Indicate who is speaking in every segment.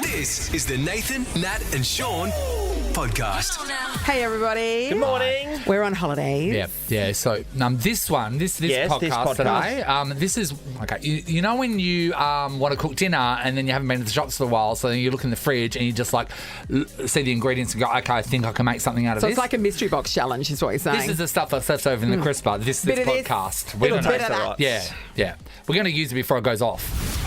Speaker 1: This is the Nathan, Nat and Shaun podcast.
Speaker 2: Hey everybody.
Speaker 3: Good morning.
Speaker 2: We're on holidays.
Speaker 3: Yeah. So this podcast today, this is okay. You know when you want to cook dinner and then you haven't been to the shops for a while, so then you look in the fridge and you just like see the ingredients and go, okay, I think I can make something out of this.
Speaker 2: So it's like a mystery box challenge, is what you're saying.
Speaker 3: This is the stuff that's left over in the crisper. This podcast.
Speaker 2: We're going to taste that.
Speaker 3: Yeah. We're going to use it before it goes off.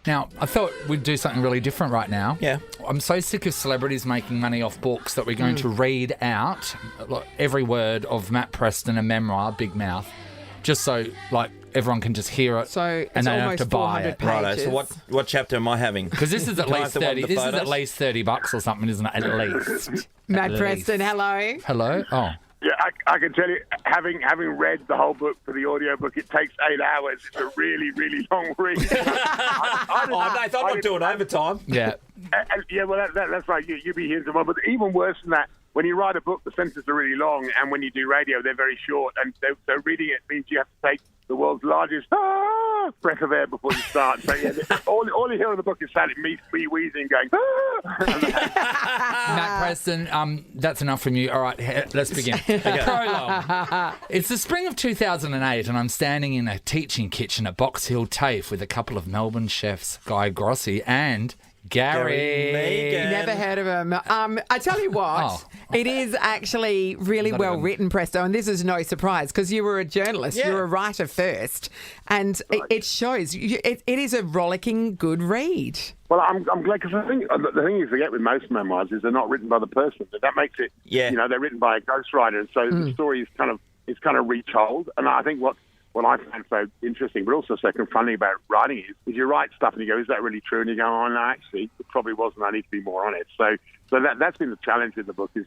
Speaker 3: Now, I thought we'd do something really different right now.
Speaker 4: Yeah.
Speaker 3: I'm so sick of celebrities making money off books that we're going to read out every word of Matt Preston, a memoir, Big Mouth, just so everyone can just hear it.
Speaker 2: So it's
Speaker 3: and they don't have to buy it.
Speaker 2: Pages.
Speaker 4: Righto, so what chapter am I having?
Speaker 3: Because this is at least 30. This is at least $30 or something, isn't it? At least.
Speaker 2: Matt Preston, hello.
Speaker 3: Hello? Oh.
Speaker 5: Yeah, I can tell you, having read the whole book for the audiobook, it takes 8 hours. It's a really, really long read.
Speaker 4: I'm not doing overtime.
Speaker 3: Yeah.
Speaker 5: Yeah, well, that's right. You'll be hearing someone. But even worse than that, when you write a book, the sentences are really long, and when you do radio, they're very short. And so reading it means you have to take the world's largest breath of air before you start. So yeah, all you hear in the book is me wheezing, going.
Speaker 3: Matt Preston, that's enough from you. All right, let's begin. Prologue. It's the spring of 2008, and I'm standing in a teaching kitchen at Box Hill TAFE with a couple of Melbourne chefs, Guy Grossi and Gary
Speaker 4: Megan.
Speaker 2: Never heard of him. I tell you what, it is actually really well written, Presto, and this is no surprise because you were a journalist, you were a writer first, and it shows. It is a rollicking good read.
Speaker 5: Well, I'm glad because I think the thing you forget with most memoirs is they're not written by the person. That makes it, they're written by a ghostwriter, and so the story is kind of retold. And I think what I find so interesting, but also so confronting about writing is you write stuff and you go, is that really true? And you go, oh, no, actually, it probably wasn't. I need to be more honest. So that's been the challenge in the book is,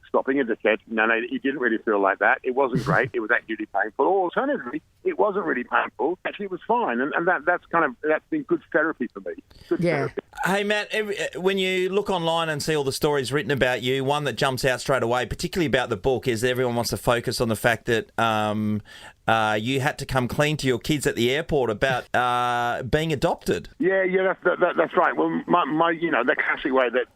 Speaker 5: stopping a dickhead. No, he didn't really feel like that. It wasn't great. It was actually painful. Or alternatively, it wasn't really painful. Actually, it was fine. And that's been good therapy for me. Good therapy.
Speaker 4: Hey, Matt, when you look online and see all the stories written about you, one that jumps out straight away, particularly about the book, is everyone wants to focus on the fact that you had to come clean to your kids at the airport about being adopted.
Speaker 5: Yeah, that's right. Well, my the classic way that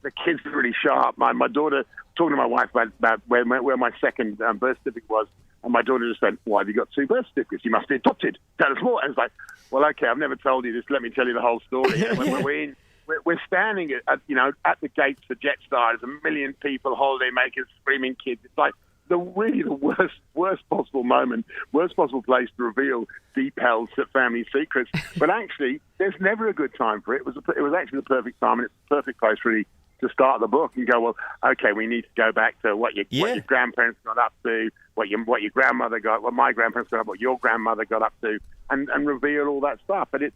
Speaker 5: the kids are really sharp. My daughter talking to my wife about where my second birth certificate was, and my daughter just went, "Why have you got two birth certificates? You must be adopted. Tell us more." And it's like, well, okay, I've never told you this. Let me tell you the whole story. We're standing at the gates for Jetstar. There's a million people, holidaymakers, screaming kids. It's like the worst possible moment, worst possible place to reveal deep held family secrets. But actually, there's never a good time for it. It was actually the perfect time, and it's the perfect place really to start the book and go, well, okay, we need to go back to what your grandparents got up to, what your grandmother got, what my grandparents got up, what your grandmother got up to, and reveal all that stuff. And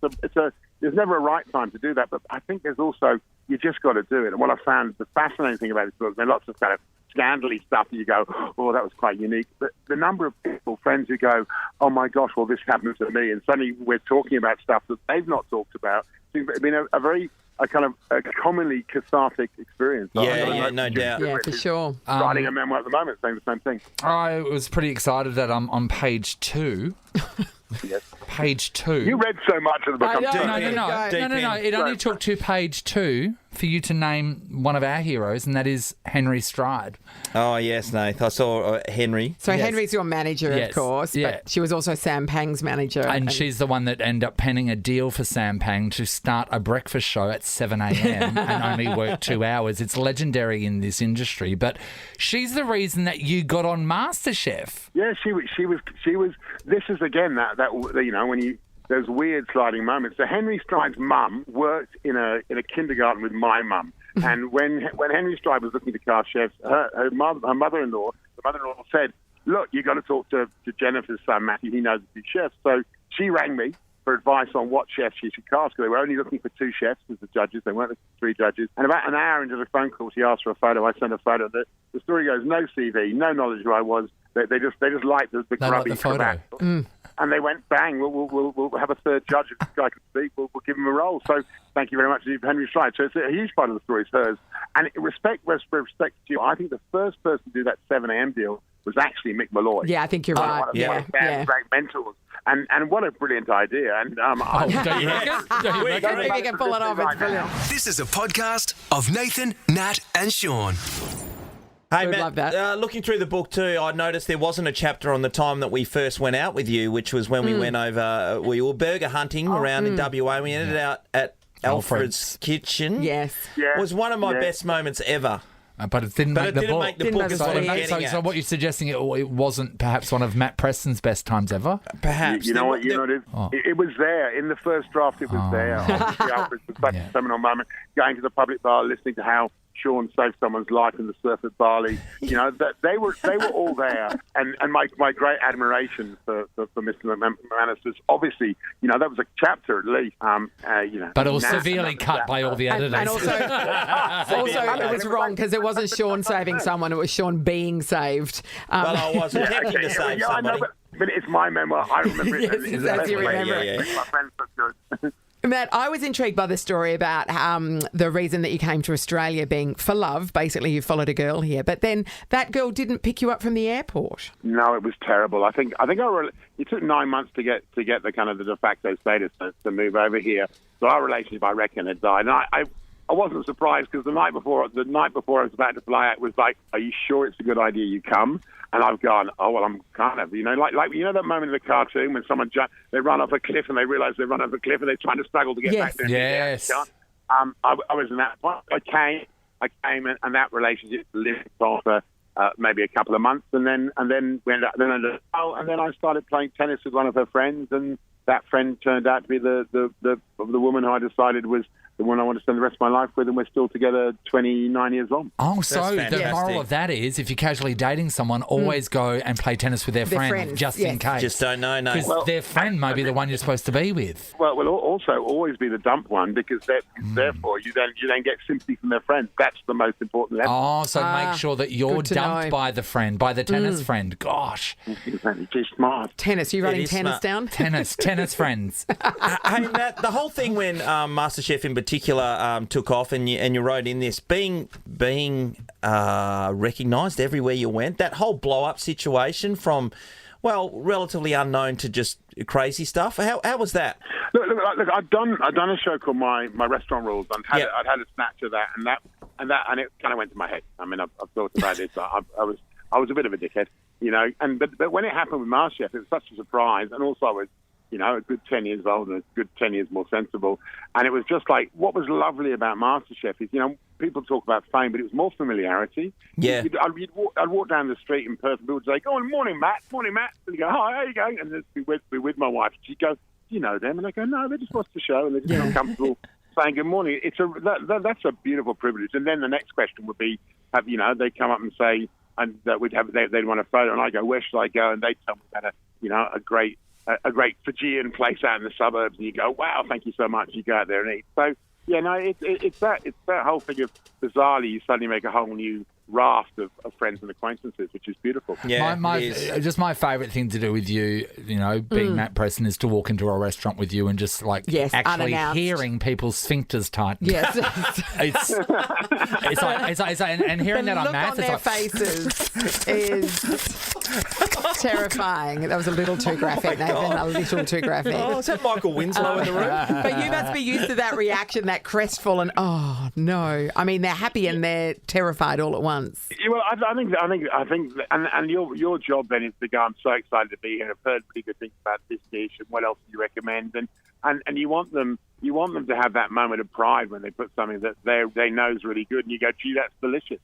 Speaker 5: there's never a right time to do that, but I think there's also, you just got to do it. And what I found the fascinating thing about this book, there are lots of kind of scandally stuff that you go, oh, that was quite unique. But the number of people, friends who go, oh my gosh, well, this happened to me, and suddenly we're talking about stuff that they've not talked about. It's been a kind of a commonly cathartic experience.
Speaker 4: No doubt.
Speaker 2: Yeah, for sure.
Speaker 5: Writing a memoir at the moment, saying the same thing.
Speaker 3: I was pretty excited that I'm on page 2.
Speaker 5: Yes.
Speaker 3: Page 2.
Speaker 5: You read so much of the book.
Speaker 3: No. It only took to page 2 for you to name one of our heroes, and that is Henry Stride.
Speaker 4: Oh, yes, Nath. I saw Henry.
Speaker 2: So Henry's your manager, of course, but she was also Sam Pang's manager.
Speaker 3: And she's the one that ended up penning a deal for Sam Pang to start a breakfast show at 7 a.m. and only work 2 hours. It's legendary in this industry, but she's the reason that you got on MasterChef.
Speaker 5: Yeah, she was. This is again that when those weird sliding moments. So Henry Stride's mum worked in a kindergarten with my mum, and when Henry Stride was looking to cast chefs, her mother-in-law said, "Look, you got to talk to Jennifer's son Matthew. He knows a few chefs." So she rang me for advice on what chefs she should cast, because they were only looking for 2 chefs as the judges. They weren't looking for 3 judges. And about an hour into the phone call, she asked for a photo. I sent a photo. The story goes, no CV, no knowledge of who I was. They just liked the grubby cravat. And they went, bang, we'll have a third judge. If this guy can speak, we'll give him a role. So thank you very much to Henry Stride. So it's a huge part of the story is hers. And respect to you, I think the first person to do that 7 a.m. deal was actually Mick Malloy.
Speaker 2: Yeah, I think you're right.
Speaker 5: One of my great mentors. And what a brilliant idea. And
Speaker 3: don't you reckon?
Speaker 2: If you can pull it off, it's brilliant.
Speaker 1: This is a podcast of Nathan, Nat, and Shaun.
Speaker 4: Hey,
Speaker 2: Would
Speaker 4: Matt,
Speaker 2: love that.
Speaker 4: looking through the book too, I noticed there wasn't a chapter on the time that we first went out with you, which was when we went over, we were burger hunting around in WA. We ended out at Alfred's Kitchen.
Speaker 2: Yes.
Speaker 5: Yeah.
Speaker 4: It was one of my best moments ever.
Speaker 3: But it didn't make the book.
Speaker 2: Didn't make the
Speaker 4: is what I'm
Speaker 2: book.
Speaker 4: getting
Speaker 3: So
Speaker 4: at.
Speaker 3: what you're suggesting, it wasn't perhaps one of Matt Preston's best times ever?
Speaker 4: Perhaps.
Speaker 5: You know what? It was there in the first draft. It was there. Obviously, Alfred's was such a seminal moment. Going to the public bar, listening to how Shaun saved someone's life in the surf at Bali. You know, that they were all there. And my great admiration for Mr. McManus was obviously, you know, that was a chapter at least. You know,
Speaker 3: But it was severely cut by all the editors.
Speaker 2: And also it was wrong because it wasn't Shaun saving someone; it was Shaun being saved.
Speaker 4: Well, I was attempting to save
Speaker 5: I know,
Speaker 4: somebody.
Speaker 5: but it's my memoir. I remember it.
Speaker 2: Yes, as you remember it.
Speaker 5: My friends are good.
Speaker 2: Matt, I was intrigued by the story about the reason that you came to Australia being for love. Basically, you followed a girl here, but then that girl didn't pick you up from the airport.
Speaker 5: No, it was terrible. I think it took 9 months to get the kind of the de facto status to move over here. So our relationship, I reckon, had died. And I wasn't surprised because the night before I was about to fly out, it was like, "Are you sure it's a good idea you come?" And I've gone, "Oh well, I'm kind of, you know, like you know that moment in the cartoon when someone they run off a cliff and they realise they run off a cliff and they're trying to struggle to get back there.
Speaker 3: Yes.
Speaker 5: I was in that point. I came, and that relationship lived for maybe a couple of months, and then I started playing tennis with one of her friends, and that friend turned out to be the woman who I decided was the one I want to spend the rest of my life with, and we're still together 29 years on.
Speaker 3: Oh, so
Speaker 4: That's
Speaker 3: the moral of that is, if you're casually dating someone, always go and play tennis with their friend, just in case.
Speaker 4: Just don't know, no.
Speaker 3: Because their friend may be the one you're supposed to be with.
Speaker 5: Well, also always be the dump one because therefore you then get sympathy from their friends. That's the most important lesson.
Speaker 3: Oh, so make sure that you're
Speaker 2: good to
Speaker 3: dumped
Speaker 2: know.
Speaker 3: by the tennis friend. Gosh.
Speaker 5: Too smart.
Speaker 2: Tennis, you writing
Speaker 4: is
Speaker 2: tennis
Speaker 4: smart.
Speaker 2: down?
Speaker 3: Tennis friends.
Speaker 4: Hey, Matt, the whole thing when MasterChef in particular took off, and you wrote in this being recognised everywhere you went. That whole blow up situation from, well, relatively unknown to just crazy stuff. How was that?
Speaker 5: Look, I'd done a show called My Restaurant Rules. I'd had a snatch of that, and it kind of went to my head. I mean, I've thought about it. I was a bit of a dickhead, you know. But when it happened with MasterChef, it was such a surprise, and also I was, you know, a good 10 years older, and a good 10 years more sensible. And it was just like, what was lovely about MasterChef is, you know, people talk about fame, but it was more familiarity.
Speaker 4: Yeah.
Speaker 5: I'd walk down the street in person, people would say, "Oh, morning, Matt. Morning, Matt." And you go, "Hi, how you going?" And then be with my wife. She'd go, "Do you know them?" And I go, "No, they just watch the show, and they're just uncomfortable saying good morning." That's a beautiful privilege. And then the next question would be, they'd come up and say, and that they'd want a photo, and I go, "Where should I go?" And they'd tell me about a great Fijian place out in the suburbs, and you go, "Wow, thank you so much." You go out there and eat. So yeah, no, it's that whole thing of bizarrely you suddenly make a whole new raft of friends and acquaintances, which is beautiful.
Speaker 4: Yeah,
Speaker 3: just my favourite thing to do with you, you know, being Matt Preston, is to walk into a restaurant with you and just actually
Speaker 2: unannounced.
Speaker 3: hearing people's sphincters tighten.
Speaker 2: Yes.
Speaker 3: it's like and hearing that on Matt,
Speaker 2: the look on their faces is terrifying. That was a little too graphic, Nathan. A little too graphic.
Speaker 4: Oh, is that Michael Winslow in the room?
Speaker 2: But you must be used to that reaction, that crestfallen, "Oh no." I mean, they're happy and they're terrified all at once.
Speaker 5: Yeah, well, I think, and your job then is to go, "I'm so excited to be here. I've heard pretty good things about this dish, and what else do you recommend?" And you want them to have that moment of pride when they put something that they know is really good, and you go, "Gee, that's delicious."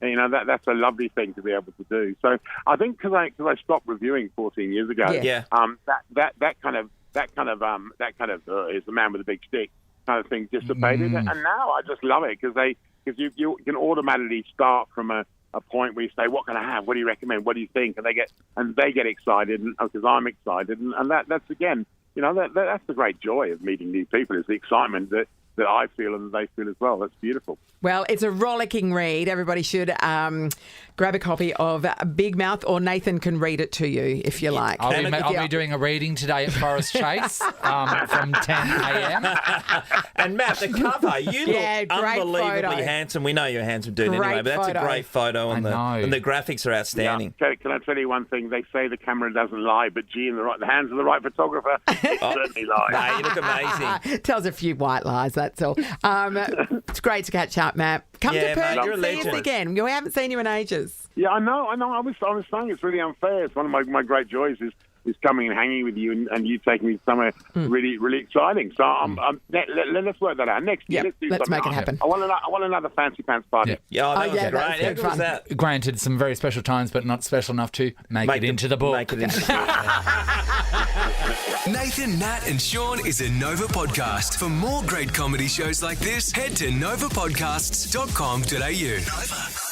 Speaker 5: That's a lovely thing to be able to do. So I think because I stopped reviewing 14 years ago, that kind of is the man with a big stick kind of thing dissipated, and now I just love it because you can automatically start from a point where you say, "What can I have? What do you recommend? What do you think?" And they get excited because I'm excited, and that's again, you know, that's the great joy of meeting new people, is the excitement that that I feel and that they feel as well. That's beautiful.
Speaker 2: Well, it's a rollicking read. Everybody should grab a copy of Big Mouth, or Nathan can read it to you if you like.
Speaker 3: I'll be doing a reading today at Forest Chase from 10 a.m.
Speaker 4: And Matt, the cover, you look unbelievably handsome. We know you're a handsome dude anyway, but that's a great photo, and the graphics are outstanding.
Speaker 5: Yeah. Can I tell you one thing? They say the camera doesn't lie, but gee, in the hands of the right photographer, it certainly lies.
Speaker 4: No, you look amazing.
Speaker 2: Tells a few white lies, that's all. It's great to catch up, Matt. Come to Perth and see us again. We haven't seen you in ages.
Speaker 5: Yeah, I know. I was saying it's really unfair. It's one of my great joys is coming and hanging with you and you taking me somewhere really, really exciting. So let's work that out. Next year,
Speaker 2: let's make it happen.
Speaker 5: I want another fancy pants party.
Speaker 4: Yeah, that was great. How was that?
Speaker 3: Granted, some very special times, but not special enough to make it into the book.
Speaker 4: Make it into the book.
Speaker 1: Nathan, Nat and Shaun is a Nova podcast. For more great comedy shows like this, head to novapodcasts.com.au. Nova.